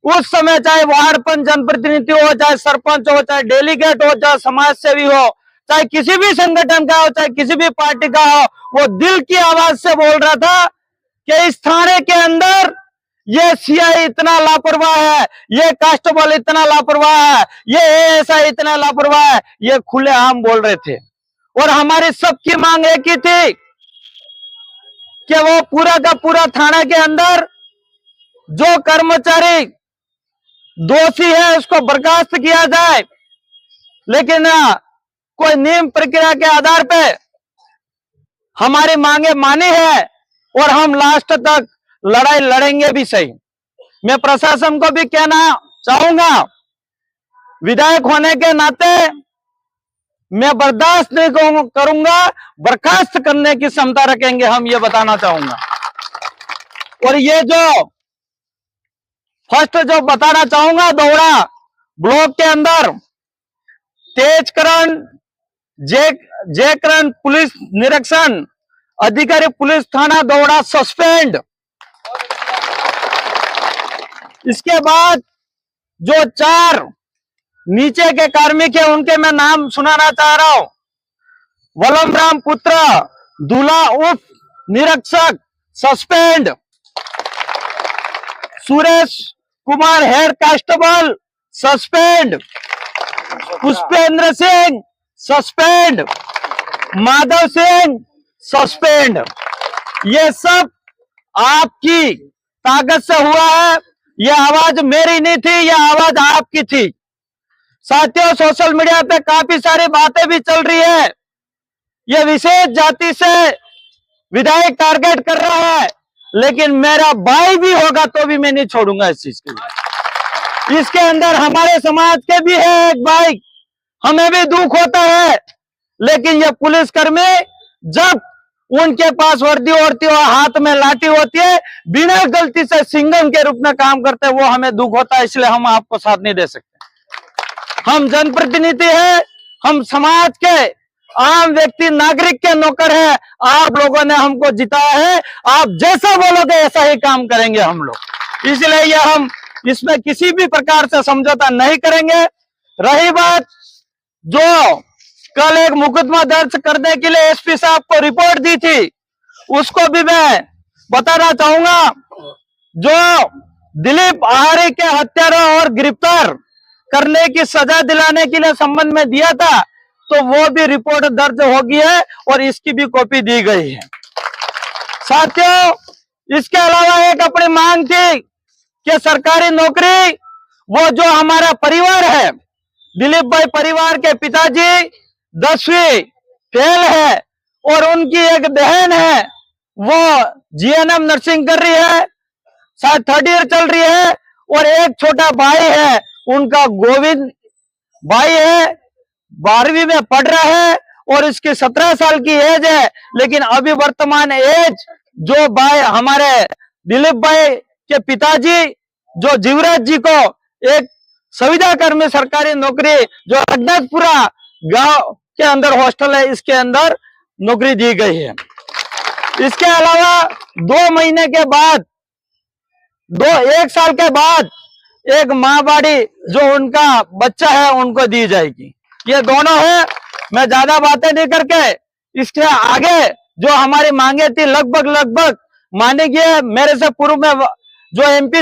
उस समय चाहे वार्ड पंच जनप्रतिनिधि हो, चाहे सरपंच हो, चाहे डेलीगेट हो, चाहे समाज सेवी हो, चाहे किसी भी संगठन का हो, चाहे किसी भी पार्टी का हो, वो दिल की आवाज से बोल रहा था कि इस थाने के अंदर ये सीआई इतना लापरवाह है, ये कांस्टेबल इतना लापरवाह है, ये एएसआई इतना लापरवाह है, ये खुलेआम बोल रहे थे। और हमारी सबकी मांग एक ही थी कि वो पूरा का पूरा थाना के अंदर जो कर्मचारी दोषी है उसको बर्खास्त किया जाए, लेकिन कोई नियम प्रक्रिया के आधार पे हमारी मांगे मानी है और हम लास्ट तक लड़ाई लड़ेंगे भी सही। मैं प्रशासन को भी कहना चाहूंगा, विधायक होने के नाते मैं बर्दाश्त नहीं करूंगा, बर्खास्त करने की क्षमता रखेंगे हम, ये बताना चाहूंगा। और ये जो फर्स्ट जो बताना चाहूंगा, दोहरा ब्लॉक के अंदर तेजकरण जयकरण पुलिस निरीक्षण अधिकारी पुलिस थाना दोहरा सस्पेंड। इसके बाद जो 4 नीचे के कार्मिक है उनके मैं नाम सुनाना चाह रहा हूं। वलम राम पुत्र दूल्हा उप निरीक्षक suspend, Suresh Kumar head constable suspend, Pushpendra Singh suspend, Madhav Singh suspend. ये सब आपकी ताकत से हुआ है, ये आवाज मेरी नहीं थी, ये आवाज आपकी थी। साथियों, सोशल मीडिया पे काफी सारी बातें भी चल रही है, ये विशेष जाति से विधायक टारगेट कर रहा है, लेकिन मेरा भाई भी होगा तो भी मैं नहीं छोड़ूंगा इस चीज के लिए। इसके अंदर हमारे समाज के भी है एक भाई, हमें भी दुख होता है, लेकिन ये पुलिसकर्मी जब उनके पास वर्दी होती है और हाथ में लाठी होती है, बिना गलती से सिंघम के रूप में काम करते हैं, वो हमें दुख होता है, इसलिए हम आपको साथ नहीं दे सकते। हम जनप्रतिनिधि हैं, हम समाज के आम व्यक्ति नागरिक के नौकर हैं, आप लोगों ने हमको जिताया है, आप जैसा बोलोगे ऐसा ही काम करेंगे हम लोग, इसलिए ये हम इसमें किसी भी प्रकार से समझौता नहीं करेंगे। रही बात जो कल एक मुकदमा दर्ज करने के लिए एसपी साहब को रिपोर्ट दी थी, उसको भी मैं बताना चाहूंगा। जो दिलीप आहारी के हत्यारा और गिरफ्तार करने की सजा दिलाने के लिए संबंध में दिया था, तो वो भी रिपोर्ट दर्ज हो गई है और इसकी भी कॉपी दी गई है। साथियों, इसके अलावा एक अपनी मांग थी कि सरकारी नौकरी, वो जो हमारा परिवार है, दिलीप भाई परिवार के पिताजी 10वीं फेल है और उनकी एक बहन है, वो जीएनएम नर्सिंग कर रही है, शायद 3rd ईयर चल रही है, और एक छोटा भाई है उनका गोविंद भाई है, 12वीं में पढ़ रहा है और इसकी 17 साल की एज है, लेकिन अभी वर्तमान एज जो भाई हमारे दिलीप भाई के पिताजी जो जीवराज जी को एक संविदा कर्मी सरकारी नौकरी जो रघुनाथपुरा गांव के अंदर हॉस्टल है, इसके अंदर नौकरी दी गई है। इसके अलावा 2 महीने के बाद, 1 साल के बाद एक माँबाड़ी जो उनका बच्चा है उनको दी जाएगी। ये दोनों है। मैं ज्यादा बातें नहीं करके इसके आगे जो हमारी मांगे थी लगभग मानी गई है। मेरे से पूर्व में जो एमपी